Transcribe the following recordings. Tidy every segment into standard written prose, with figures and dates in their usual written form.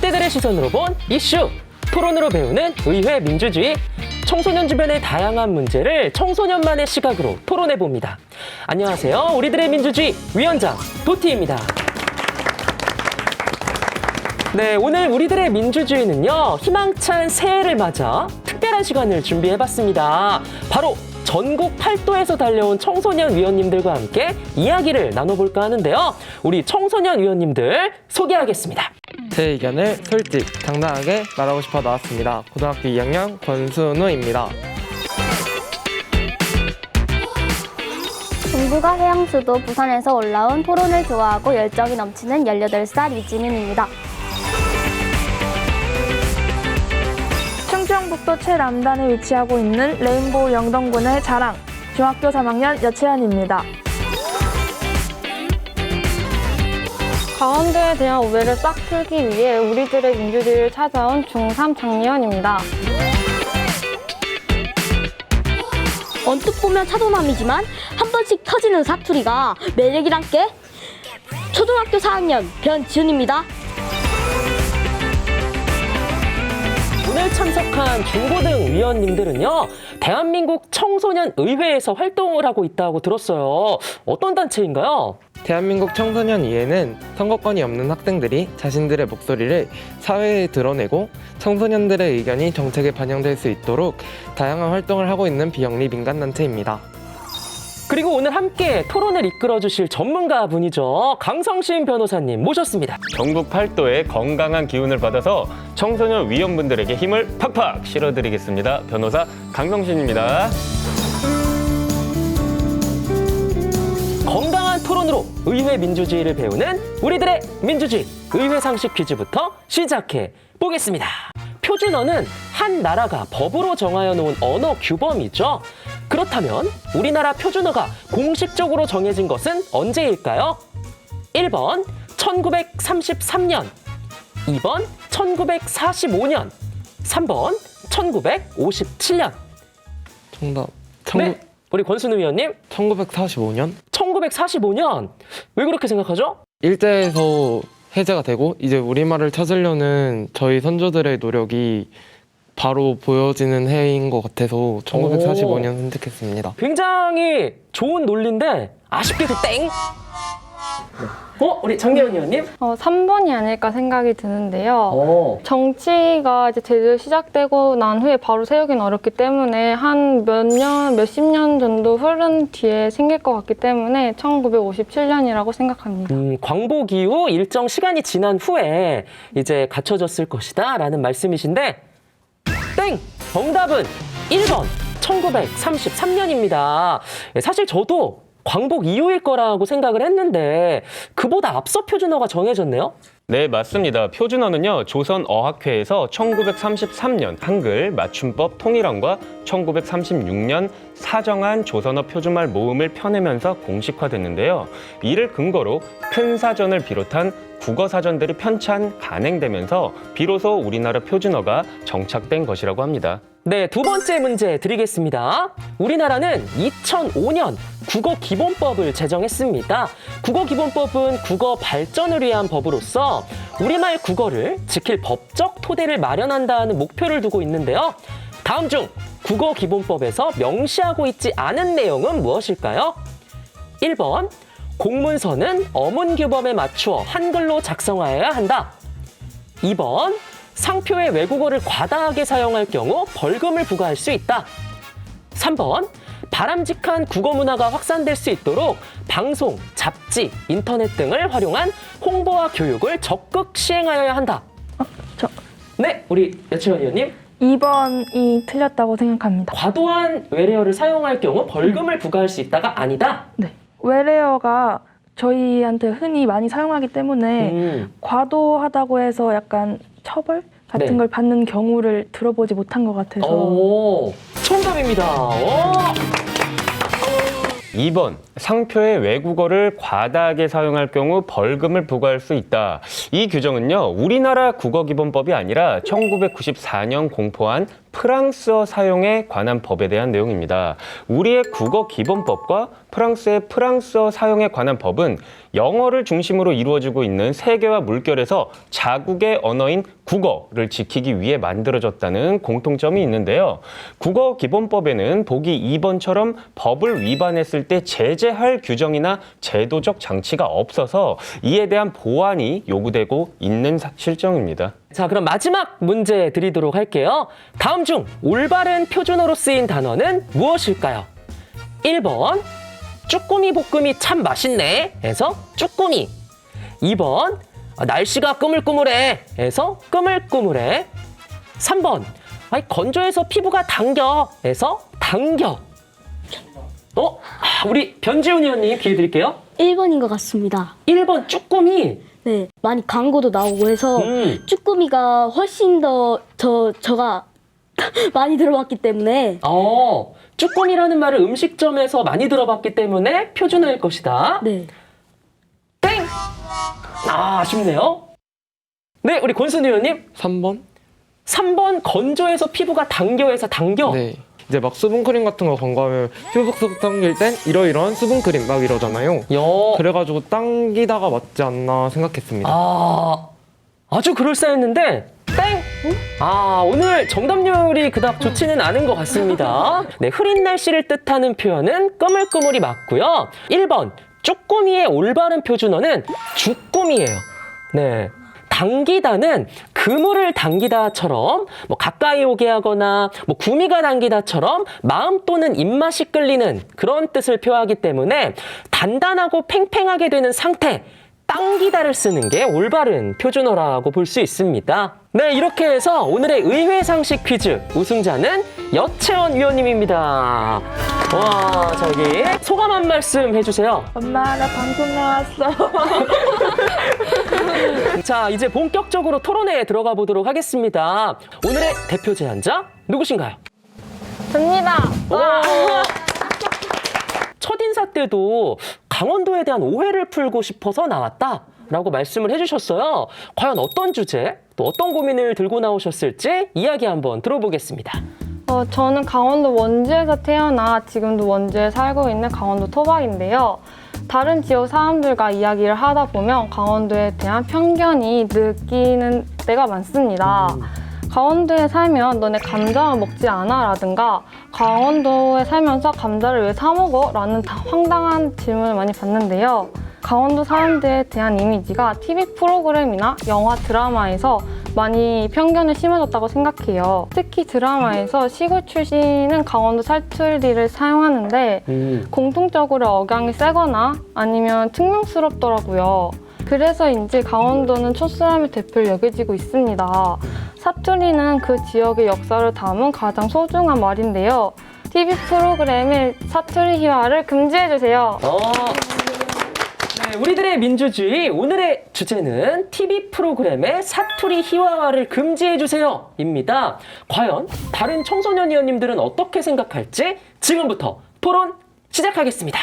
20대들의 시선으로 본 이슈, 토론으로 배우는 의회 민주주의. 청소년 주변의 다양한 문제를 청소년만의 시각으로 토론해봅니다. 안녕하세요. 우리들의 민주주의 위원장 도티입니다. 네, 오늘 우리들의 민주주의는요, 희망찬 새해를 맞아 특별한 시간을 준비해봤습니다. 바로 전국 8도에서 달려온 청소년 위원님들과 함께 이야기를 나눠볼까 하는데요. 우리 청소년 위원님들 소개하겠습니다. 제 의견을 솔직, 당당하게 말하고 싶어 나왔습니다. 고등학교 2학년 권순우입니다. 동부가 해양수도 부산에서 올라온 토론을 좋아하고 열정이 넘치는 18살 이지민입니다. 충청북도 최남단에 위치하고 있는 레인보우 영동군의 자랑, 중학교 3학년 여채연입니다. 가운데에 대한 오해를 싹 풀기 위해 우리들의 민주주의를 찾아온 중3 장예원입니다. 언뜻 보면 차도남이지만 한 번씩 터지는 사투리가 매력이란 게 초등학교 4학년 변지훈입니다. 오늘 참석한 중고등 위원님들은요, 대한민국 청소년 의회에서 활동을 하고 있다고 들었어요. 어떤 단체인가요? 대한민국 청소년 위회는 선거권이 없는 학생들이 자신들의 목소리를 사회에 드러내고 청소년들의 의견이 정책에 반영될 수 있도록 다양한 활동을 하고 있는 비영리 민간단체입니다. 그리고 오늘 함께 토론을 이끌어 주실 전문가 분이죠. 강성신 변호사님 모셨습니다. 전국 8도의 건강한 기운을 받아서 청소년 위원분들에게 힘을 팍팍 실어드리겠습니다. 변호사 강성신입니다. 건강한 토론으로 의회 민주주의를 배우는 우리들의 민주주의 의회 상식 퀴즈부터 시작해 보겠습니다. 표준어는 한 나라가 법으로 정하여 놓은 언어 규범이죠. 그렇다면 우리나라 표준어가 공식적으로 정해진 것은 언제일까요? 1번 1933년, 2번 1945년, 3번 1957년. 정답. 네, 우리 권순우 위원님. 1945년? 1945년. 왜 그렇게 생각하죠? 일제에서 해제가 되고 이제 우리말을 찾으려는 저희 선조들의 노력이 바로 보여지는 해인 것 같아서 1945년 선택했습니다. 굉장히 좋은 논리인데 아쉽게도 땡. 우리 장예원 의원님. 3번이 아닐까 생각이 드는데요. 정치가 이제 제대로 시작되고 난 후에 바로 세우기는 어렵기 때문에 한 몇십 년 정도 흐른 뒤에 생길 것 같기 때문에 1957년이라고 생각합니다. 광복 이후 일정 시간이 지난 후에 이제 갖춰졌을 것이다 라는 말씀이신데 땡! 정답은 1번 1933년입니다. 사실 저도 광복 이후일 거라고 생각을 했는데 그보다 앞서 표준어가 정해졌네요? 네, 맞습니다. 표준어는요, 조선어학회에서 1933년 한글 맞춤법 통일안과 1936년 사정한 조선어 표준말 모음을 펴내면서 공식화됐는데요. 이를 근거로 큰 사전을 비롯한 국어 사전들이 편찬 간행되면서 비로소 우리나라 표준어가 정착된 것이라고 합니다. 네, 두 번째 문제 드리겠습니다. 우리나라는 2005년 국어기본법을 제정했습니다. 국어기본법은 국어 발전을 위한 법으로서 우리말 국어를 지킬 법적 토대를 마련한다는 목표를 두고 있는데요. 다음 중 국어기본법에서 명시하고 있지 않은 내용은 무엇일까요? 1번, 공문서는 어문규범에 맞추어 한글로 작성하여야 한다. 2번, 상표의 외국어를 과다하게 사용할 경우 벌금을 부과할 수 있다. 3번, 바람직한 국어 문화가 확산될 수 있도록 방송, 잡지, 인터넷 등을 활용한 홍보와 교육을 적극 시행하여야 한다. 네, 우리 여채원 의원님. 2번이 틀렸다고 생각합니다. 과도한 외래어를 사용할 경우 벌금을 부과할 수 있다가 아니다. 네. 외래어가 저희한테 흔히 많이 사용하기 때문에 과도하다고 해서 약간 처벌 같은 네. 걸 받는 경우를 들어보지 못한 것 같아서 정답입니다. 2번, 상표의 외국어를 과다하게 사용할 경우 벌금을 부과할 수 있다. 이 규정은요, 우리나라 국어기본법이 아니라 1994년 공포한 프랑스어 사용에 관한 법에 대한 내용입니다. 우리의 국어 기본법과 프랑스의 프랑스어 사용에 관한 법은 영어를 중심으로 이루어지고 있는 세계와 물결에서 자국의 언어인 국어를 지키기 위해 만들어졌다는 공통점이 있는데요. 국어 기본법에는 보기 2번처럼 법을 위반했을 때 제재할 규정이나 제도적 장치가 없어서 이에 대한 보완이 요구되고 있는 실정입니다. 자, 그럼 마지막 문제 드리도록 할게요. 다음 중 올바른 표준어로 쓰인 단어는 무엇일까요? 1번 쭈꾸미 볶음이 참 맛있네 해서 쭈꾸미. 2번 날씨가 꾸물꾸물해 해서 꾸물꾸물해. 3번 건조해서 피부가 당겨 해서 당겨. 우리 변지훈 의원님 기회 드릴게요. 1번인 것 같습니다. 1번 쭈꾸미. 네, 많이 광고도 나오고 해서 쭈꾸미가 훨씬 더 저가 많이 들어봤기 때문에 쭈꾸미라는 말을 음식점에서 많이 들어봤기 때문에 표준어일 것이다. 네. 땡! 아쉽네요. 네, 우리 권순 의원님. 3번? 3번 건조해서 피부가 당겨해서 당겨. 네. 이제 막 수분크림 같은 거 광고하면 피부속 당길 땐 이러이러한 수분크림 막 이러잖아요. 그래가지고 당기다가 맞지 않나 생각했습니다. 아주 그럴싸했는데 땡! 오늘 정답률이 그닥 좋지는 않은 것 같습니다. 네, 흐린 날씨를 뜻하는 표현은 꾸물꾸물이 맞고요. 1번 쭈꾸미의 올바른 표준어는 주꾸미예요. 네. 당기다는 그물을 당기다처럼 가까이 오게 하거나 구미가 당기다처럼 마음 또는 입맛이 끌리는 그런 뜻을 표하기 때문에 단단하고 팽팽하게 되는 상태, 당기다를 쓰는 게 올바른 표준어라고 볼 수 있습니다. 네, 이렇게 해서 오늘의 의회상식 퀴즈 우승자는 여채원 위원님입니다. 와, 저기 소감 한 말씀 해주세요. 엄마, 나 방송 나왔어. 자, 이제 본격적으로 토론회에 들어가 보도록 하겠습니다. 오늘의 대표 제안자 누구신가요? 접니다. 첫인사 때도 강원도에 대한 오해를 풀고 싶어서 나왔다라고 말씀을 해주셨어요. 과연 어떤 주제, 또 어떤 고민을 들고 나오셨을지 이야기 한번 들어보겠습니다. 저는 강원도 원주에서 태어나 지금도 원주에 살고 있는 강원도 토박인데요. 다른 지역 사람들과 이야기를 하다 보면 강원도에 대한 편견이 느끼는 때가 많습니다. 강원도에 살면 너네 감자만 먹지 않아? 라든가 강원도에 살면서 감자를 왜 사 먹어? 라는 황당한 질문을 많이 받는데요. 강원도 사람들에 대한 이미지가 TV 프로그램이나 영화, 드라마에서 많이 편견을 심어졌다고 생각해요. 특히 드라마에서 시골 출신은 강원도 사투리를 사용하는데 공통적으로 억양이 세거나 아니면 퉁명스럽더라고요. 그래서인지 강원도는 촌스람의 대표로 여겨지고 있습니다. 사투리는 그 지역의 역사를 담은 가장 소중한 말인데요. TV 프로그램의 사투리 희화를 금지해주세요. 네, 우리들의 민주주의 오늘의 주제는 TV 프로그램의 사투리 희화화를 금지해주세요 입니다. 과연 다른 청소년 위원님들은 어떻게 생각할지 지금부터 토론 시작하겠습니다.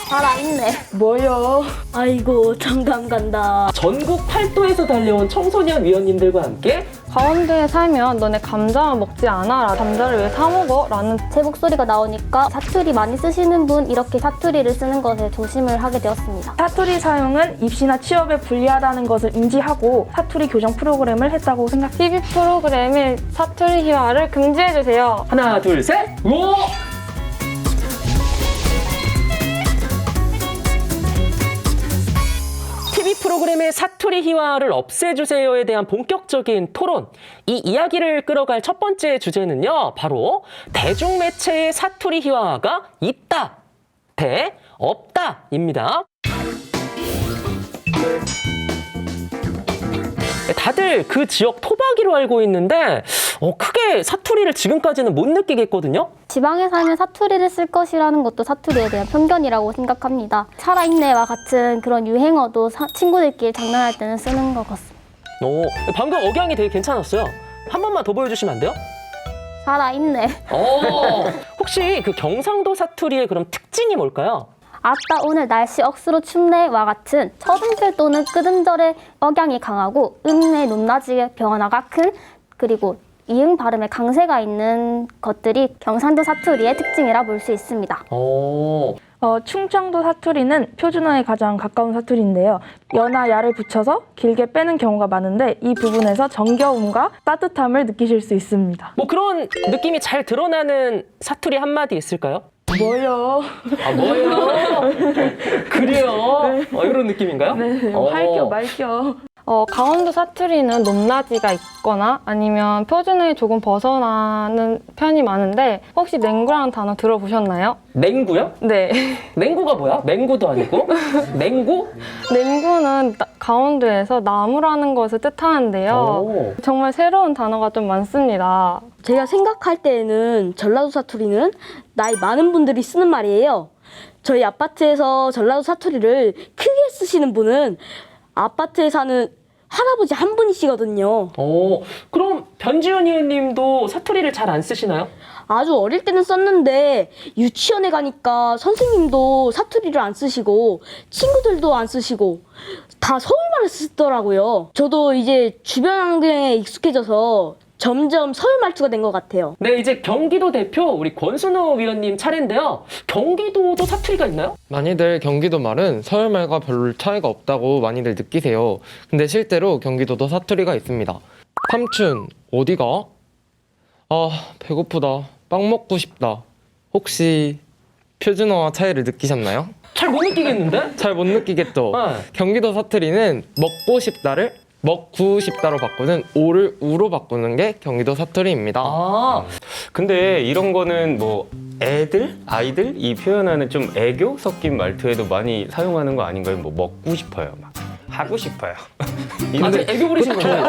살아있네. 뭐요? 아이고, 정감 간다. 전국 팔도에서 달려온 청소년 위원님들과 함께 강원도에 살면 너네 감자만 먹지 않아? 감자를 왜 사 먹어? 라는 제 목소리가 나오니까 사투리 많이 쓰시는 분 이렇게 사투리를 쓰는 것에 조심을 하게 되었습니다. 사투리 사용은 입시나 취업에 불리하다는 것을 인지하고 사투리 교정 프로그램을 했다고 생각합니다. TV 프로그램의 사투리 희화를 금지해주세요. 하나, 둘, 셋! 오! TV 프로그램의 사투리 희화를 없애주세요에 대한 본격적인 토론. 이 이야기를 끌어갈 첫 번째 주제는요, 바로 대중매체의 사투리 희화가 있다 대 없다입니다. 다들 그 지역 토박이로 알고 있는데 크게 사투리를 지금까지는 못 느끼겠거든요. 지방에 살면 사투리를 쓸 것이라는 것도 사투리에 대한 편견이라고 생각합니다. 살아있네와 같은 그런 유행어도 친구들끼리 장난할 때는 쓰는 것 같습니다. 방금 억양이 되게 괜찮았어요. 한 번만 더 보여주시면 안 돼요? 살아있네. 혹시 그 경상도 사투리의 그럼 특징이 뭘까요? 아따 오늘 날씨 억수로 춥네와 같은 처음절 또는 끄듬절의 억양이 강하고 음의 높낮이의 변화가 큰 그리고 이응 발음에 강세가 있는 것들이 경상도 사투리의 특징이라 볼 수 있습니다. 충청도 사투리는 표준어에 가장 가까운 사투리인데요. 여나 야를 붙여서 길게 빼는 경우가 많은데 이 부분에서 정겨움과 따뜻함을 느끼실 수 있습니다. 뭐 그런 느낌이 잘 드러나는 사투리 한마디 있을까요? 뭐요? 아, 뭐예요? 그래요? 이런 느낌인가요? 네, 할겨 말겨. 강원도 사투리는 높낮이가 있거나 아니면 표준어에 조금 벗어나는 편이 많은데 혹시 냉구라는 단어 들어보셨나요? 냉구요? 네. 냉구가 뭐야? 맹구도 아니고? 냉구? 냉구는 강원도에서 나무라는 것을 뜻하는데요. 오. 정말 새로운 단어가 좀 많습니다. 제가 생각할 때는 전라도 사투리는 나이 많은 분들이 쓰는 말이에요. 저희 아파트에서 전라도 사투리를 크게 쓰시는 분은 아파트에 사는 할아버지 한 분이시거든요. 그럼 변지훈 의원님도 사투리를 잘 안 쓰시나요? 아주 어릴 때는 썼는데 유치원에 가니까 선생님도 사투리를 안 쓰시고 친구들도 안 쓰시고 다 서울말을 쓰더라고요. 저도 이제 주변 환경에 익숙해져서 점점 서울 말투가 된 것 같아요. 네, 이제 경기도 대표 우리 권순호 위원님 차례인데요. 경기도도 사투리가 있나요? 많이들 경기도 말은 서울말과 별 차이가 없다고 많이들 느끼세요. 근데 실제로 경기도도 사투리가 있습니다. 삼촌, 어디가? 아, 배고프다. 빵 먹고 싶다. 혹시 표준어와 차이를 느끼셨나요? 잘 못 느끼겠는데? 잘 못 느끼겠죠? 네. 경기도 사투리는 먹고 싶다를 먹고 싶다로 바꾸는 오를 우로 바꾸는 게 경기도 사투리입니다. 근데 이런 거는 뭐 아이들 이 표현하는 좀 애교 섞인 말투에도 많이 사용하는 거 아닌가요? 뭐 먹고 싶어요, 막 하고 싶어요. 아주 애교 부리신 거예요?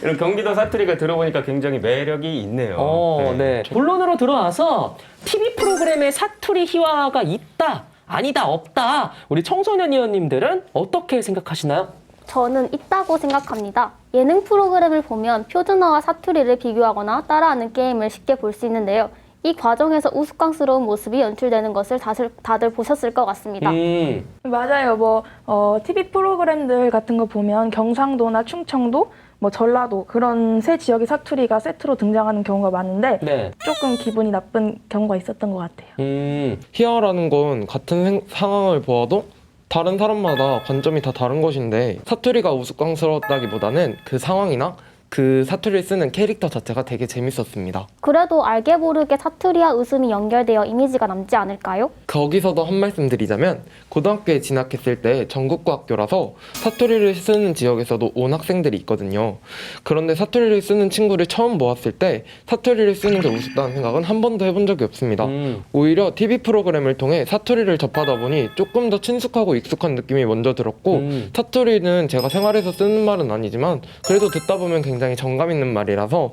이런 경기도 사투리가 들어보니까 굉장히 매력이 있네요. 네. 본론으로 들어와서 TV 프로그램에 사투리 희화가 있다, 아니다, 없다. 우리 청소년 의원님들은 어떻게 생각하시나요? 저는 있다고 생각합니다. 예능 프로그램을 보면 표준어와 사투리를 비교하거나 따라하는 게임을 쉽게 볼 수 있는데요. 이 과정에서 우스꽝스러운 모습이 연출되는 것을 다들 보셨을 것 같습니다. 맞아요. TV 프로그램들 같은 거 보면 경상도나 충청도, 전라도 그런 세 지역의 사투리가 세트로 등장하는 경우가 많은데 네. 조금 기분이 나쁜 경우가 있었던 것 같아요. 희화라는 건 같은 상황을 보아도 다른 사람마다 관점이 다 다른 것인데 사투리가 우스꽝스러웠다기보다는 그 상황이나 그 사투리를 쓰는 캐릭터 자체가 되게 재밌었습니다. 그래도 알게 모르게 사투리와 웃음이 연결되어 이미지가 남지 않을까요? 거기서도 한 말씀 드리자면 고등학교에 진학했을 때 전국고 학교라서 사투리를 쓰는 지역에서도 온 학생들이 있거든요. 그런데 사투리를 쓰는 친구를 처음 모았을 때 사투리를 쓰는 게 우습다는 생각은 한 번도 해본 적이 없습니다. 오히려 TV 프로그램을 통해 사투리를 접하다 보니 조금 더 친숙하고 익숙한 느낌이 먼저 들었고 사투리는 제가 생활에서 쓰는 말은 아니지만 그래도 듣다 보면 굉장히 정감 있는 말이라서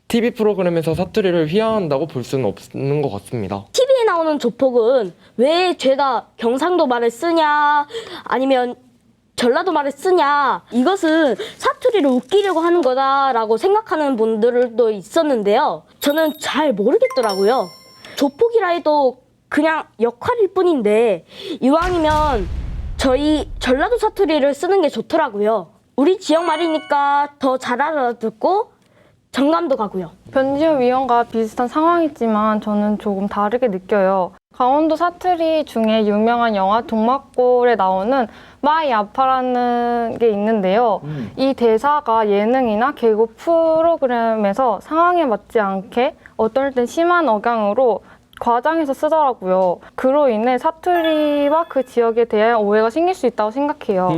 TV 프로그램에서 사투리를 휘하한다고 볼 수는 없는 것 같습니다. TV에 나오는 조폭은 왜 죄다 경상도 말을 쓰냐 아니면 전라도 말을 쓰냐 이것은 사투리를 웃기려고 하는 거다라고 생각하는 분들도 있었는데요. 저는 잘 모르겠더라고요. 조폭이라 해도 그냥 역할일 뿐인데 이왕이면 저희 전라도 사투리를 쓰는 게 좋더라고요. 우리 지역 말이니까 더 잘 알아듣고 정감도 가고요. 변지훈 위원과 비슷한 상황이지만 저는 조금 다르게 느껴요. 강원도 사투리 중에 유명한 영화 동막골에 나오는 마이 아파라는 게 있는데요. 이 대사가 예능이나 개그 프로그램에서 상황에 맞지 않게 어떨 땐 심한 억양으로 과장해서 쓰더라고요. 그로 인해 사투리와 그 지역에 대한 오해가 생길 수 있다고 생각해요.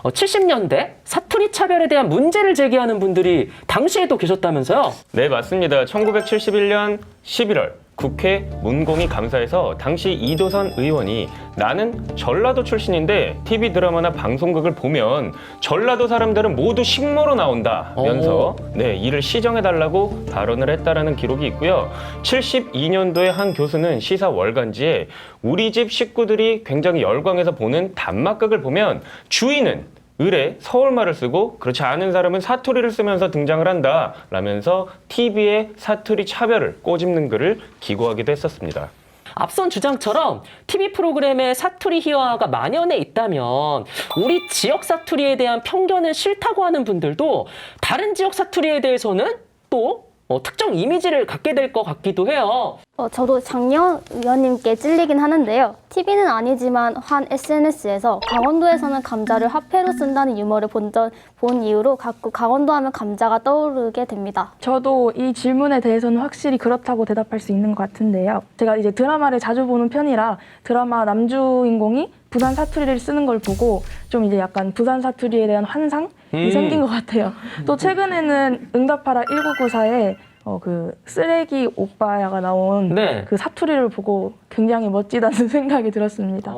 70년대 사투리 차별에 대한 문제를 제기하는 분들이 당시에도 계셨다면서요? 네, 맞습니다. 1971년 11월 국회 문공위 감사에서 당시 이도선 의원이 나는 전라도 출신인데 TV 드라마나 방송국을 보면 전라도 사람들은 모두 식모로 나온다면서 이를 시정해달라고 발언을 했다라는 기록이 있고요. 72년도에 한 교수는 시사 월간지에 우리 집 식구들이 굉장히 열광해서 보는 단막극을 보면 주인은 을에 서울말을 쓰고 그렇지 않은 사람은 사투리를 쓰면서 등장을 한다 라면서 TV의 사투리 차별을 꼬집는 글을 기고하기도 했었습니다. 앞선 주장처럼 TV 프로그램에 사투리 희화화가 만연해 있다면 우리 지역 사투리에 대한 편견은 싫다고 하는 분들도 다른 지역 사투리에 대해서는 또 특정 이미지를 갖게 될 것 같기도 해요. 저도 장영 의원님께 찔리긴 하는데요. TV는 아니지만 한 SNS에서 강원도에서는 감자를 화폐로 쓴다는 유머를 본 이후로 자꾸 강원도 하면 감자가 떠오르게 됩니다. 저도 이 질문에 대해서는 확실히 그렇다고 대답할 수 있는 것 같은데요. 제가 이제 드라마를 자주 보는 편이라 드라마 남주인공이 부산 사투리를 쓰는 걸 보고 좀 이제 약간 부산 사투리에 대한 환상이 생긴 것 같아요. 또 최근에는 응답하라 1994에 그 쓰레기 오빠야가 나온 네. 그 사투리를 보고 굉장히 멋지다는 생각이 들었습니다.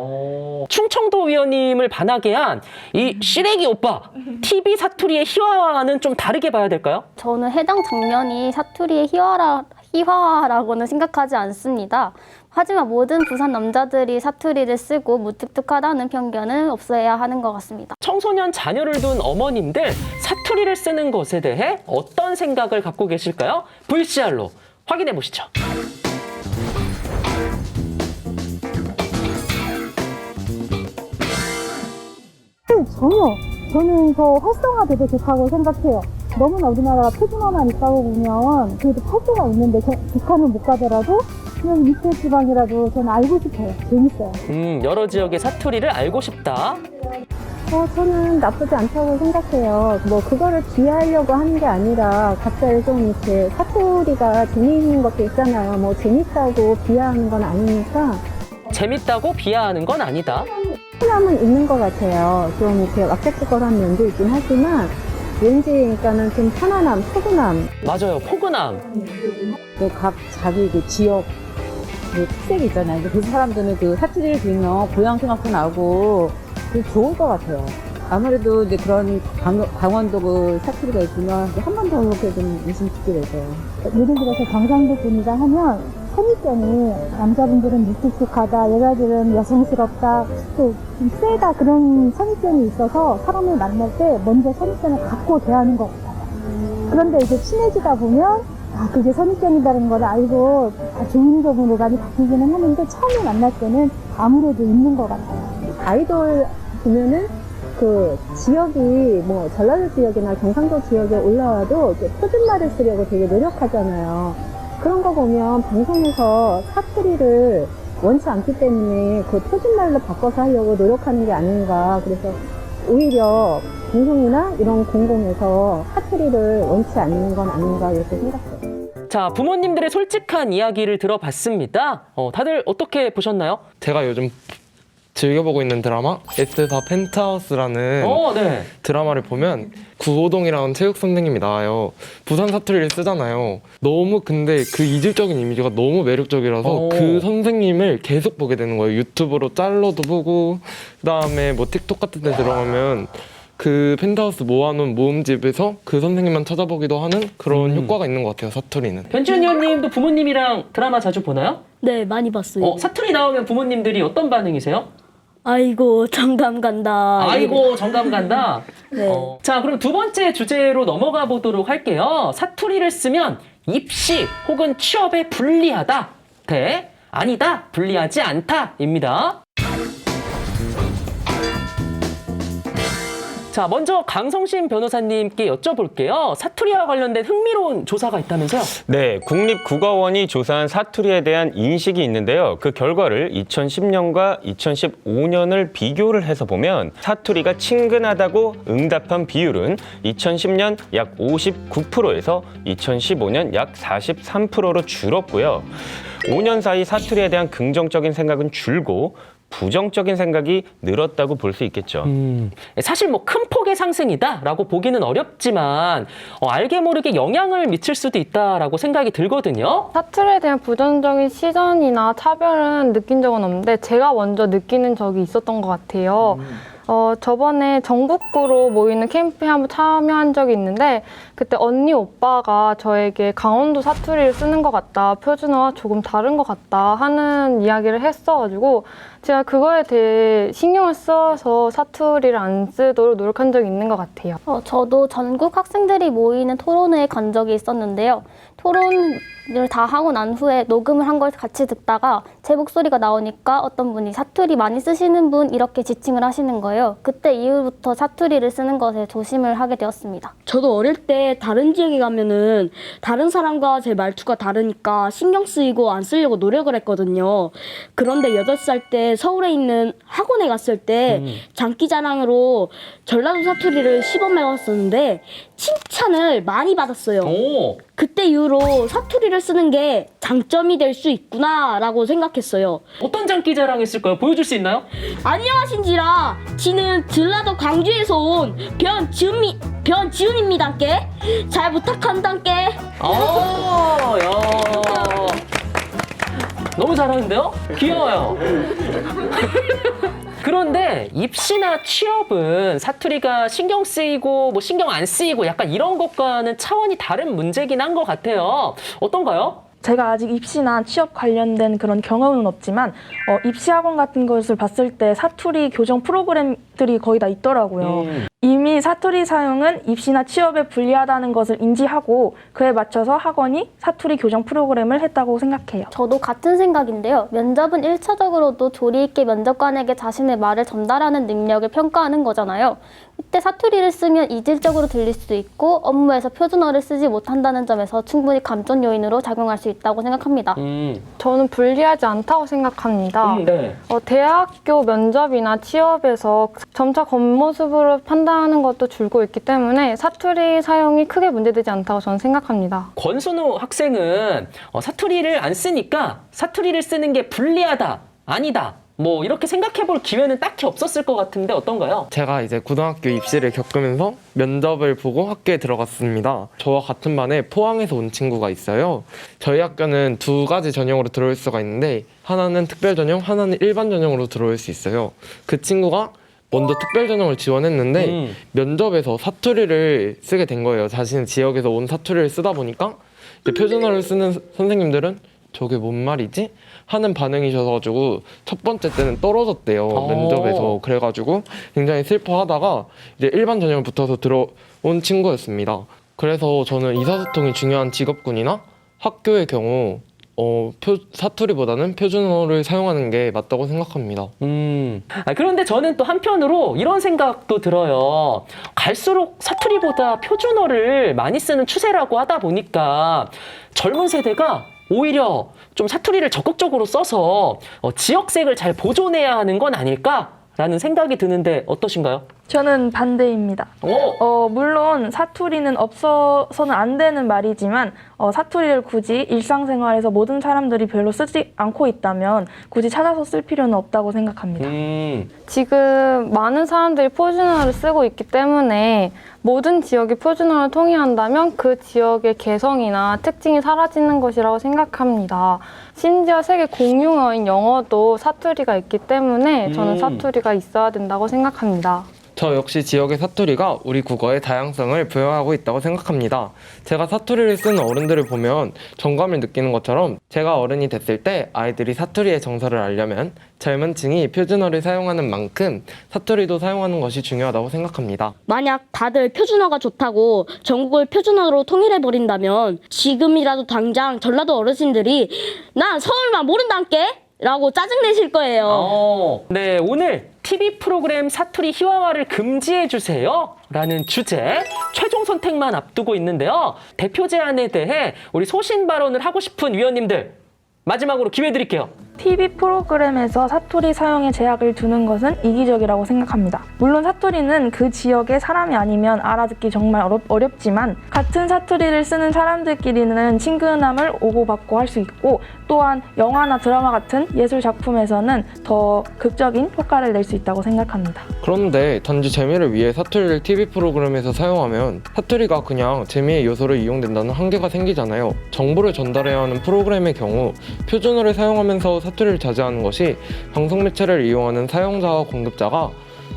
충청도 위원님을 반하게 한 이 시래기 오빠 TV 사투리의 희화화는 좀 다르게 봐야 될까요? 저는 해당 장면이 사투리의 희화화라고는 생각하지 않습니다. 하지만 모든 부산 남자들이 사투리를 쓰고 무뚝뚝하다는 편견은 없어야 하는 것 같습니다. 청소년 자녀를 둔 어머님들 사투리를 쓰는 것에 대해 어떤 생각을 갖고 계실까요? VCR로 확인해 보시죠. 전혀. 저는 더 활성화돼도 좋다고 생각해요. 너무나 우리나라가 표준어만 있다고 보면 그래도 팔도가 있는데 북한은 못 가더라도 그냥 밑에 지방이라도 저는 알고 싶어요. 재밌어요. 여러 지역의 사투리를 알고 싶다. 저는 나쁘지 않다고 생각해요. 뭐 그거를 비하하려고 하는 게 아니라 각자의 좀 이렇게 사투리가 재미있는 것도 있잖아요. 뭐 재밌다고 비하하는 건 아니니까. 재밌다고 비하하는 건 아니다. 편함은 있는 것 같아요. 좀 이렇게 왁자지껄한 면도 있긴 하지만 왠지 그러니까는 좀 편안함, 포근함. 맞아요. 포근함. 각 자기 그 지역 그 특색이 있잖아요. 그 사람들은 그 사투리를 들으면 고향 생각도 나고 좋을 것 같아요. 아무래도 이제 그런 강원도 그 사투리가 있으면 한 번 더 이렇게 좀 웃음 짓게 되죠. 예를 들어서 경상도 분이다 하면 선입견이 남자분들은 묵직하다, 여자들은 여성스럽다, 또 좀 세다 그런 선입견이 있어서 사람을 만날 때 먼저 선입견을 갖고 대하는 것 같아요. 그런데 이제 친해지다 보면 그게 선입견이라는 걸 알고 좋은 점으로 많이 바뀌기는 하는데 처음에 만날 때는 아무래도 있는 것 같아요. 아이돌 보면은 그 지역이 뭐 전라도 지역이나 경상도 지역에 올라와도 이제 표준말을 쓰려고 되게 노력하잖아요. 그런 거 보면 방송에서 사투리를 원치 않기 때문에 그 표준말로 바꿔서 하려고 노력하는 게 아닌가. 그래서 오히려 방송이나 이런 공공에서 사투리를 원치 않는 건 아닌가 이렇게 생각해요. 자, 부모님들의 솔직한 이야기를 들어봤습니다. 다들 어떻게 보셨나요? 제가 요즘 즐겨보고 있는 드라마 S4 펜트하우스라는 네. 드라마를 보면 구호동이라는 체육 선생님이 나와요. 부산 사투리를 쓰잖아요. 너무 근데 그 이질적인 이미지가 너무 매력적이라서 그 선생님을 계속 보게 되는 거예요. 유튜브로 짤로도 보고 그다음에 뭐 틱톡 같은 데 들어가면 그 펜트하우스 모아놓은 모음집에서 그 선생님만 찾아보기도 하는 그런 효과가 있는 것 같아요. 사투리는. 변지훈 의원님도 부모님이랑 드라마 자주 보나요? 네, 많이 봤어요. 사투리 나오면 부모님들이 어떤 반응이세요? 아이고, 정감 간다. 아이고, 정감 간다. 네. 자, 그럼 두 번째 주제로 넘어가 보도록 할게요. 사투리를 쓰면 입시 혹은 취업에 불리하다 대 아니다, 불리하지 않다입니다. 자, 먼저 강성신 변호사님께 여쭤볼게요. 사투리와 관련된 흥미로운 조사가 있다면서요? 네, 국립국어원이 조사한 사투리에 대한 인식이 있는데요. 그 결과를 2010년과 2015년을 비교를 해서 보면 사투리가 친근하다고 응답한 비율은 2010년 약 59%에서 2015년 약 43%로 줄었고요. 5년 사이 사투리에 대한 긍정적인 생각은 줄고 부정적인 생각이 늘었다고 볼 수 있겠죠. 사실 뭐 큰 폭의 상승이다라고 보기는 어렵지만 알게 모르게 영향을 미칠 수도 있다라고 생각이 들거든요. 사투리에 대한 부정적인 시선이나 차별은 느낀 적은 없는데 제가 먼저 느끼는 적이 있었던 것 같아요. 저번에 전국구로 모이는 캠프에 한번 참여한 적이 있는데 그때 언니 오빠가 저에게 강원도 사투리를 쓰는 것 같다, 표준어와 조금 다른 것 같다 하는 이야기를 했어가지고 제가 그거에 대해 신경을 써서 사투리를 안 쓰도록 노력한 적이 있는 것 같아요. 저도 전국 학생들이 모이는 토론회에 간 적이 있었는데요. 토론을 다 하고 난 후에 녹음을 한 걸 같이 듣다가 제 목소리가 나오니까 어떤 분이 사투리 많이 쓰시는 분 이렇게 지칭을 하시는 거예요. 그때 이후부터 사투리를 쓰는 것에 조심을 하게 되었습니다. 저도 어릴 때 다른 지역에 가면은 다른 사람과 제 말투가 다르니까 신경 쓰이고 안 쓰려고 노력을 했거든요. 그런데 8살 때 서울에 있는 학원에 갔을 때 장기자랑으로 전라도 사투리를 시범 해봤었는데 칭찬을 많이 받았어요. 오. 그때 이후로 사투리를 쓰는 게 장점이 될 수 있구나라고 생각했어요. 어떤 장기 자랑했을까요? 보여줄 수 있나요? 안녕하신지라 지는 전라도 광주에서 온 변지훈입니다께 잘 부탁한단께. 야. 너무 잘하는데요? 귀여워요. 그런데 입시나 취업은 사투리가 신경 쓰이고 뭐 신경 안 쓰이고 약간 이런 것과는 차원이 다른 문제긴 한 것 같아요. 어떤가요? 제가 아직 입시나 취업 관련된 그런 경험은 없지만 입시학원 같은 것을 봤을 때 사투리 교정 프로그램들이 거의 다 있더라고요. 이미 사투리 사용은 입시나 취업에 불리하다는 것을 인지하고 그에 맞춰서 학원이 사투리 교정 프로그램을 했다고 생각해요. 저도 같은 생각인데요. 면접은 1차적으로도 조리 있게 면접관에게 자신의 말을 전달하는 능력을 평가하는 거잖아요. 이때 사투리를 쓰면 이질적으로 들릴 수도 있고 업무에서 표준어를 쓰지 못한다는 점에서 충분히 감점 요인으로 작용할 수 있다고 생각합니다. 저는 불리하지 않다고 생각합니다. 네. 대학교 면접이나 취업에서 점차 겉모습으로 판단하는 것도 줄고 있기 때문에 사투리 사용이 크게 문제되지 않다고 저는 생각합니다. 권순우 학생은 사투리를 안 쓰니까 사투리를 쓰는 게 불리하다, 아니다. 뭐 이렇게 생각해 볼 기회는 딱히 없었을 것 같은데 어떤가요? 제가 이제 고등학교 입시를 겪으면서 면접을 보고 학교에 들어갔습니다. 저와 같은 반에 포항에서 온 친구가 있어요. 저희 학교는 2가지 전형으로 들어올 수가 있는데 하나는 특별 전형, 하나는 일반 전형으로 들어올 수 있어요. 그 친구가 먼저 특별 전형을 지원했는데 면접에서 사투리를 쓰게 된 거예요. 자신의 지역에서 온 사투리를 쓰다 보니까 이제 표준어를 쓰는 선생님들은 저게 뭔 말이지? 하는 반응이셔가지고 첫 번째 때는 떨어졌대요. 면접에서. 그래가지고 굉장히 슬퍼하다가 이제 일반 전형을 붙어서 들어온 친구였습니다. 그래서 저는 의사소통이 중요한 직업군이나 학교의 경우 사투리보다는 표준어를 사용하는 게 맞다고 생각합니다. 그런데 저는 또 한편으로 이런 생각도 들어요. 갈수록 사투리보다 표준어를 많이 쓰는 추세라고 하다 보니까 젊은 세대가 오히려 좀 사투리를 적극적으로 써서 지역색을 잘 보존해야 하는 건 아닐까라는 생각이 드는데 어떠신가요? 저는 반대입니다. 물론 사투리는 없어서는 안 되는 말이지만 사투리를 굳이 일상생활에서 모든 사람들이 별로 쓰지 않고 있다면 굳이 찾아서 쓸 필요는 없다고 생각합니다. 지금 많은 사람들이 표준어를 쓰고 있기 때문에 모든 지역이 표준어를 통일한다면 그 지역의 개성이나 특징이 사라지는 것이라고 생각합니다. 심지어 세계 공용어인 영어도 사투리가 있기 때문에 저는 사투리가 있어야 된다고 생각합니다. 저 역시 지역의 사투리가 우리 국어의 다양성을 부여하고 있다고 생각합니다. 제가 사투리를 쓰는 어른들을 보면 정감을 느끼는 것처럼 제가 어른이 됐을 때 아이들이 사투리의 정서를 알려면 젊은 층이 표준어를 사용하는 만큼 사투리도 사용하는 것이 중요하다고 생각합니다. 만약 다들 표준어가 좋다고 전국을 표준어로 통일해버린다면 지금이라도 당장 전라도 어르신들이 난 서울만 모른다께? 라고 짜증내실 거예요. 네, 오늘 TV 프로그램 사투리 희화화를 금지해주세요 라는 주제 최종 선택만 앞두고 있는데요. 대표 제안에 대해 우리 소신 발언을 하고 싶은 위원님들 마지막으로 기회 드릴게요. TV 프로그램에서 사투리 사용에 제약을 두는 것은 이기적이라고 생각합니다. 물론 사투리는 그 지역의 사람이 아니면 알아듣기 정말 어렵지만 같은 사투리를 쓰는 사람들끼리는 친근함을 오고받고 할 수 있고 또한 영화나 드라마 같은 예술 작품에서는 더 극적인 효과를 낼 수 있다고 생각합니다. 그런데 단지 재미를 위해 사투리를 TV 프로그램에서 사용하면 사투리가 그냥 재미의 요소로 이용된다는 한계가 생기잖아요. 정보를 전달해야 하는 프로그램의 경우 표준어를 사용하면서 사투리를 자제하는 것이 방송 매체를 이용하는 사용자와 공급자가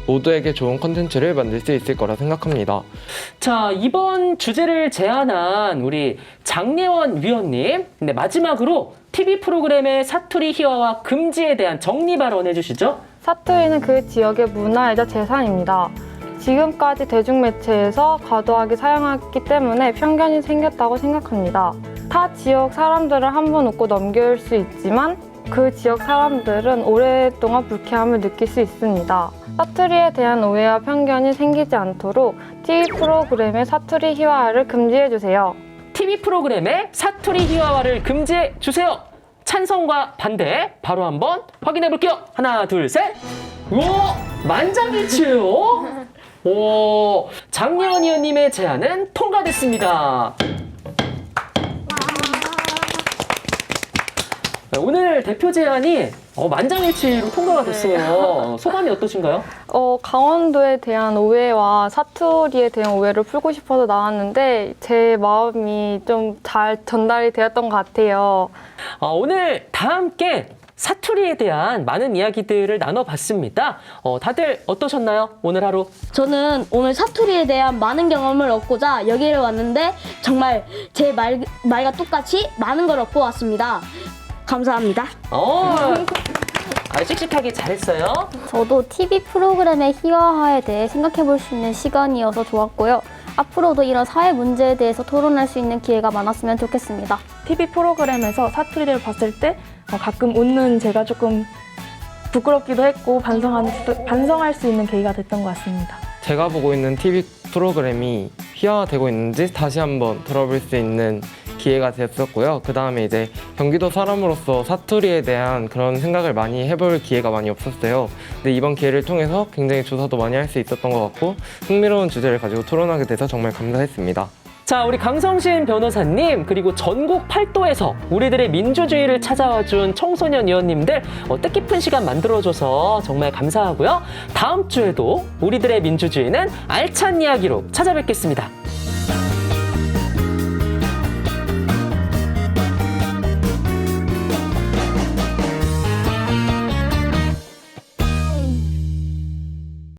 모두에게 좋은 콘텐츠를 만들 수 있을 거라 생각합니다. 자, 이번 주제를 제안한 우리 장례원 위원님, 근데 마지막으로 TV 프로그램의 사투리 희화화 금지에 대한 정리 발언 해주시죠. 사투리는 그 지역의 문화이자 재산입니다. 지금까지 대중매체에서 과도하게 사용했기 때문에 편견이 생겼다고 생각합니다. 타 지역 사람들은 한 번 웃고 넘길 수 있지만 그 지역 사람들은 오랫동안 불쾌함을 느낄 수 있습니다. 사투리에 대한 오해와 편견이 생기지 않도록 TV 프로그램의 사투리 희화화를 금지해주세요. TV 프로그램의 사투리 희화화를 금지해 주세요. 찬성과 반대 바로 한번 확인해 볼게요. 하나, 둘, 셋. 오, 만장일치예요. 오, 장예원 의원님의 제안은 통과됐습니다. 오늘 대표 제안이 만장일치로 통과가 됐어요. 소감이 어떠신가요? 강원도에 대한 오해와 사투리에 대한 오해를 풀고 싶어서 나왔는데 제 마음이 좀 잘 전달이 되었던 것 같아요. 오늘 다 함께 사투리에 대한 많은 이야기들을 나눠봤습니다. 다들 어떠셨나요? 오늘 하루? 저는 오늘 사투리에 대한 많은 경험을 얻고자 여기를 왔는데 정말 제 말과 똑같이 많은 걸 얻고 왔습니다. 감사합니다. 씩씩하게 잘했어요. 저도 TV 프로그램의 희화화에 대해 생각해 볼 수 있는 시간이어서 좋았고요. 앞으로도 이런 사회 문제에 대해서 토론할 수 있는 기회가 많았으면 좋겠습니다. TV 프로그램에서 사투리를 봤을 때 가끔 웃는 제가 조금 부끄럽기도 했고 반성할 수 있는 계기가 됐던 것 같습니다. 제가 보고 있는 TV 프로그램이 희화화되고 있는지 다시 한번 들어볼 수 있는 기회가 되었었고요. 그 다음에 이제 경기도 사람으로서 사투리에 대한 그런 생각을 많이 해볼 기회가 많이 없었어요. 근데 이번 기회를 통해서 굉장히 조사도 많이 할 수 있었던 것 같고 흥미로운 주제를 가지고 토론하게 돼서 정말 감사했습니다. 자, 우리 강성신 변호사님 그리고 전국 8도에서 우리들의 민주주의를 찾아와준 청소년 의원님들 뜻깊은 시간 만들어줘서 정말 감사하고요. 다음 주에도 우리들의 민주주의는 알찬 이야기로 찾아뵙겠습니다.